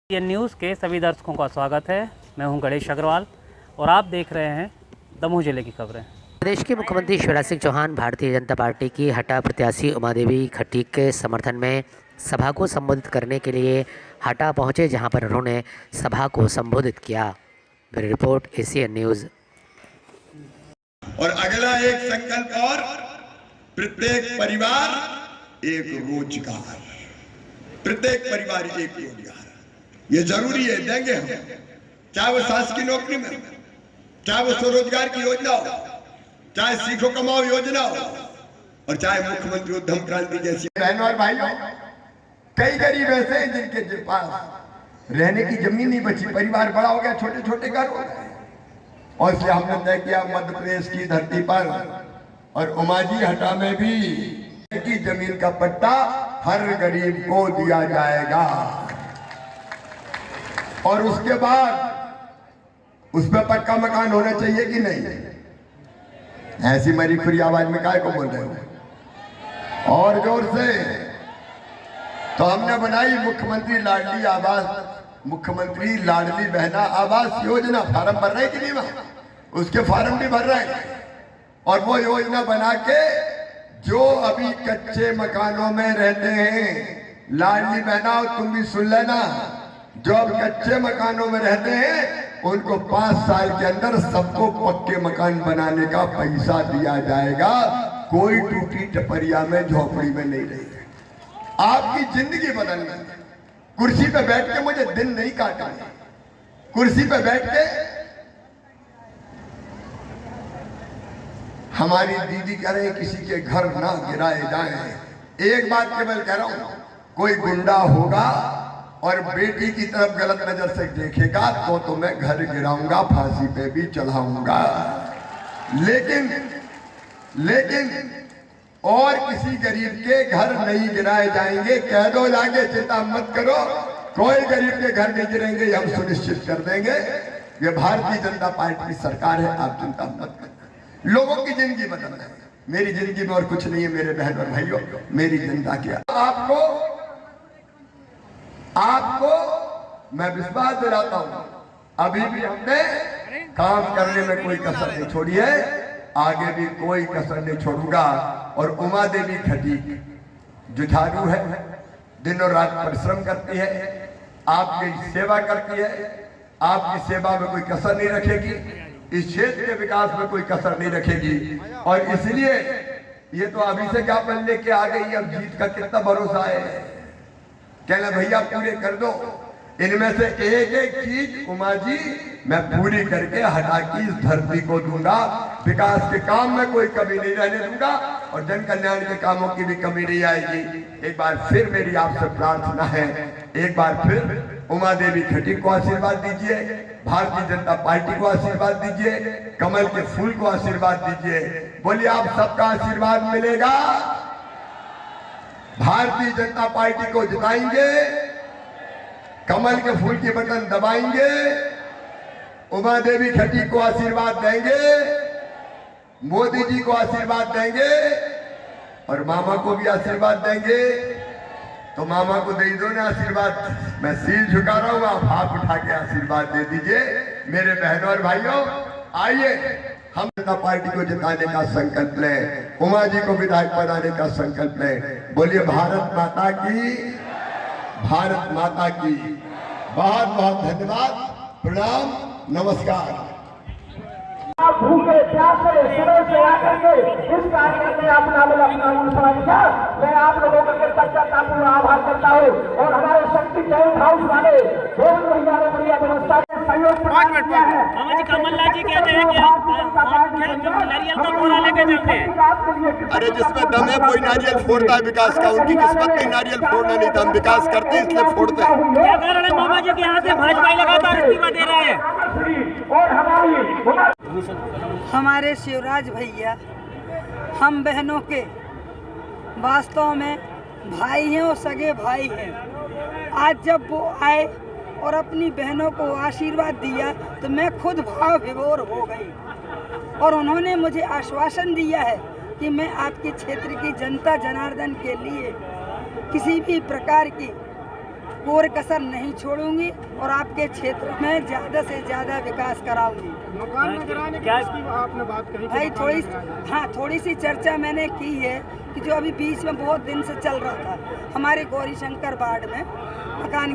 ये न्यूज़ के सभी दर्शकों का स्वागत है। मैं हूं गणेश अग्रवाल और आप देख रहे हैं दमोह जिले की खबरें। प्रदेश के मुख्यमंत्री शिवराज सिंह चौहान भारतीय जनता पार्टी की हटा प्रत्याशी उमा देवी खटीक के समर्थन में सभा को संबोधित करने के लिए हटा पहुंचे, जहां पर उन्होंने सभा को संबोधित किया। Bureau report Asian news. और अगला एक संकल्प और, प्रत्येक परिवार एक रोजगार, प्रत्येक परिवार एक रोजगार। ये जरूरी है, देंगे हम, चाहे वो शासकीय नौकरी में, चाहे वो स्वरोजगार की योजना हो, चाहे सीखो कमाओ योजना हो, और चाहे मुख्यमंत्री उद्यम क्रांति जैसी। बहनों और भाइयों, कई गरीब ऐसे हैं जिनके पास रहने की जमीन नहीं बची, परिवार बड़ा हो गया, छोटे छोटे घर हो गए, और इसलिए हमने तय किया मध्य प्रदेश की धरती पर और उमाजी हटा में भी की जमीन का पट्टा हर गरीब को दिया जाएगा। और उसके बाद उस पर पक्का मकान होना चाहिए कि नहीं? ऐसी मरी खुरी आवाज में काय को बोल रहे हो? और जोर से। तो हमने बनाई मुख्यमंत्री लाडली आवास, मुख्यमंत्री लाडली बहना आवास योजना। फार्म भर रहे कि नहीं? वहां उसके फार्म भी भर रहे हैं। और वो योजना बना के जो अभी कच्चे मकानों में रहते हैं, लाडली बहना तुम भी सुन लेना, जो अब कच्चे मकानों में रहते हैं उनको 5 साल के अंदर सबको पक्के मकान बनाने का पैसा दिया जाएगा। कोई टूटी टपरिया में झोपड़ी में नहीं रहेगा। आपकी जिंदगी बदलनी है। कुर्सी पे बैठ के मुझे दिन नहीं काटना, कुर्सी पे बैठ के हमारी दीदी कह रहे किसी के घर ना गिराए जाएं। एक बात केवल कह रहा हूं, कोई गुंडा होगा और बेटी की तरफ गलत नजर से देखेगा तो मैं घर गिराऊंगा, फांसी पे भी चढ़ाऊंगा। लेकिन और किसी गरीब के घर नहीं गिराए जाएंगे। कह दो जाके, चिंता मत करो, कोई गरीब के घर नहीं गिरेंगे, हम सुनिश्चित कर देंगे। ये भारतीय जनता पार्टी की सरकार है, आप चिंता मत करो। लोगों की जिंदगी बदलना है, मेरी जिंदगी में और कुछ नहीं है मेरे बहन और भाइयों। मेरी जनता क्या आपको मैं विश्वास दिलाता हूं, अभी भी हमने काम करने में कोई कसर नहीं छोड़ी है, आगे भी कोई कसर नहीं छोड़ूंगा। और उमा देवी खटीक जुझारू है, दिनों रात परिश्रम करती है, आपकी सेवा करती है, आपकी सेवा में कोई कसर नहीं रखेगी, इस क्षेत्र के विकास में कोई कसर नहीं रखेगी। और इसलिए ये तो अभी से ज्ञापन लेके आ गई, अब जीत का कितना भरोसा है। कहना भैया पूरे कर दो, इनमें से एक एक चीज उमा जी मैं पूरी करके हटा की इस धरती को दूंगा। विकास के काम में कोई कमी नहीं रहने दूंगा और जन कल्याण के कामों की भी कमी नहीं आएगी। एक बार फिर मेरी आपसे प्रार्थना है, एक बार फिर उमा देवी खटीक को आशीर्वाद दीजिए, भारतीय जनता पार्टी को आशीर्वाद दीजिए, कमल के फूल को आशीर्वाद दीजिए। बोलिए, आप सबका आशीर्वाद मिलेगा। भारतीय जनता पार्टी को जिताएंगे, कमल के फूल की बटन दबाएंगे, उमा देवी खटीक को आशीर्वाद देंगे, मोदी जी को आशीर्वाद देंगे और मामा को भी आशीर्वाद देंगे। तो मामा को दे दो ना आशीर्वाद, मैं सिर झुका रहा हूं, आप हाथ उठा के आशीर्वाद दे दीजिए। मेरे बहनों और भाइयों, आइए हम जनता पार्टी को जिताने का संकल्प लें, उमा जी को विधायक बनाने का संकल्प लें। बोलिए भारत माता की, भारत माता की। बहुत बहुत धन्यवाद, प्रणाम, नमस्कार। भूखे प्यासे सुबह से आकर के इस कार्यक्रम में अपना समझा, मैं आप लोगों का कृतज्ञता पूरा आभार करता हूँ। और हमारे शक्ति टेंट हाउस वाले बहुत बढ़िया व्यवस्था सहयोग कमलनाथ जी कहते हैं कि नारियल का बोरा लेके चलते हैं। अरे जिसमें दम है कोई नारियल फोड़ता है विकास का, उनकी किस्मत में नारियल फोड़ना नहीं था, हम विकास करते हैं इसलिए फोड़ते हैं। क्या कारण है मामा जी के यहाँ से भाजपा लगातार इस्तीफा दे रहे हैं? हमारे शिवराज भैया हम बहनों के वास्तव में भाई हैं और सगे भाई हैं। आज जब वो आए और अपनी बहनों को आशीर्वाद दिया तो मैं खुद भाव विभोर हो गई। और उन्होंने मुझे आश्वासन दिया है कि मैं आपके क्षेत्र की जनता जनार्दन के लिए किसी भी प्रकार की कोई कसर नहीं छोड़ूंगी और आपके क्षेत्र में ज़्यादा से ज़्यादा विकास कराऊंगी। मकान नजर आने की आपने बात कही भाई थोड़ी सी चर्चा मैंने की है कि जो अभी बीच में बहुत दिन से चल रहा था हमारे गौरी शंकर वार्ड में मकान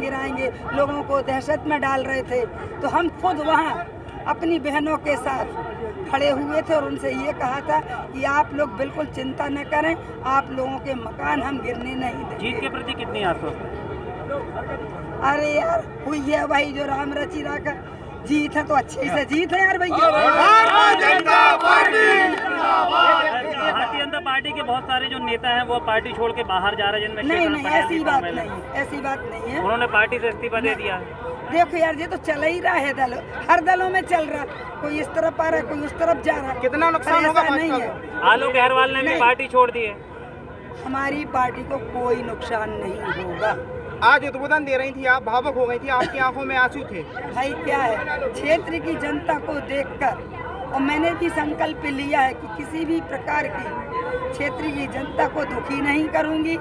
गिराएंगे लोगों को दहशत में डाल रहे थे, तो हम खुद वहाँ अपनी बहनों के साथ खड़े हुए थे और उनसे ये कहा था कि आप लोग बिल्कुल चिंता न करें, आप लोगों के मकान हम गिरने नहीं देंगे। जीत के प्रति कितनी आश्वस्त है? अरे यार हुई है भाई जो राम रची राखा, जीत है तो अच्छी से जीत है यार भैया। भारतीय जनता पार्टी के बहुत सारे जो नेता हैं वो पार्टी छोड़ के बाहर जा रहे हैं, जिनमें नहीं ऐसी बात नहीं है। उन्होंने पार्टी से इस्तीफा दे दिया। देखो यार ये तो चल ही रहा है, दल हर दलों में चल रहा, कोई इस तरफ आ रहा है कोई उस तरफ जा रहा है। कितना नुकसान होगा? नहीं है। आलोक गहरवाल ने भी पार्टी छोड़ दी है। हमारी पार्टी को कोई नुकसान नहीं होगा। आज उद्बोधन दे रही थी आप, भावुक हो गई थी, आपकी आंखों में आंसू थे। भाई क्या है, क्षेत्र की जनता को देखकर और मैंने भी संकल्प लिया है कि किसी भी प्रकार की क्षेत्र की जनता को दुखी नहीं करूंगी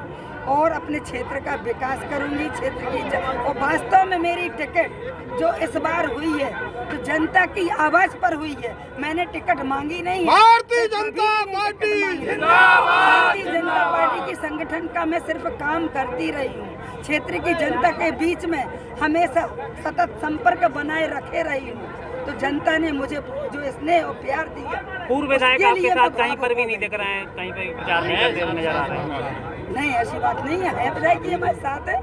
और अपने क्षेत्र का विकास करूंगी। क्षेत्र की और वास्तव में मेरी टिकट जो इस बार हुई है तो जनता की आवाज पर हुई है, मैंने टिकट मांगी नहीं है। भारतीय जनता पार्टी भारतीय जनता पार्टी के संगठन का मैं सिर्फ काम करती रही हूँ, क्षेत्र की जनता के बीच में हमेशा सतत संपर्क बनाए रखे रही हूँ, तो जनता ने मुझे जो स्नेह और प्यार दिया। पूर्व विधायक आपके साथ कहीं पर भी नहीं दिख रहे हैं, कहीं पर प्रचार नहीं करते हुए नजर आ रहे हैं। नहीं ऐसी बात नहीं है, विधायक जी हमारे साथ है,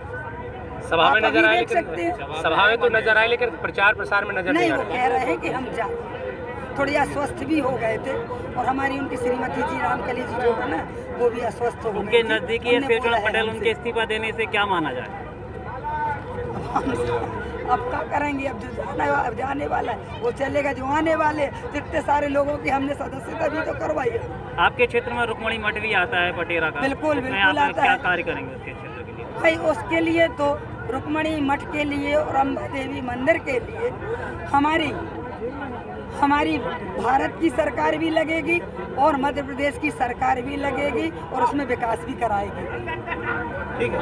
सभा में नजर आए, सकते हैं सभा में तो नजर आए लेकिन प्रचार प्रसार में नजर नहीं। वो कह रहे हैं कि हम जाए, थोड़ी अस्वस्थ भी हो गए थे और हमारी उनकी श्रीमती जी रामकली जी जो है ना वो भी अस्वस्थ हो गए। उनके नजदीकी है शिवचरण पटेल, उनके इस्तीफा देने से क्या माना जाए? अब क्या करेंगे, अब जो जाने वाला है वो चलेगा, जो आने वाले जितने सारे लोगों की हमने सदस्यता भी तो करवाई है। आपके क्षेत्र में रुक्मणी मठ भी आता है पटेरा का, बिल्कुल आप आता क्या है। कार्य करेंगे उसके क्षेत्र के लिए? भाई उसके लिए तो रुक्मणी मठ के लिए और अम्बा देवी मंदिर के लिए हमारी भारत की सरकार भी लगेगी और मध्य प्रदेश की सरकार भी लगेगी और उसमें विकास भी कराएगी। ठीक है।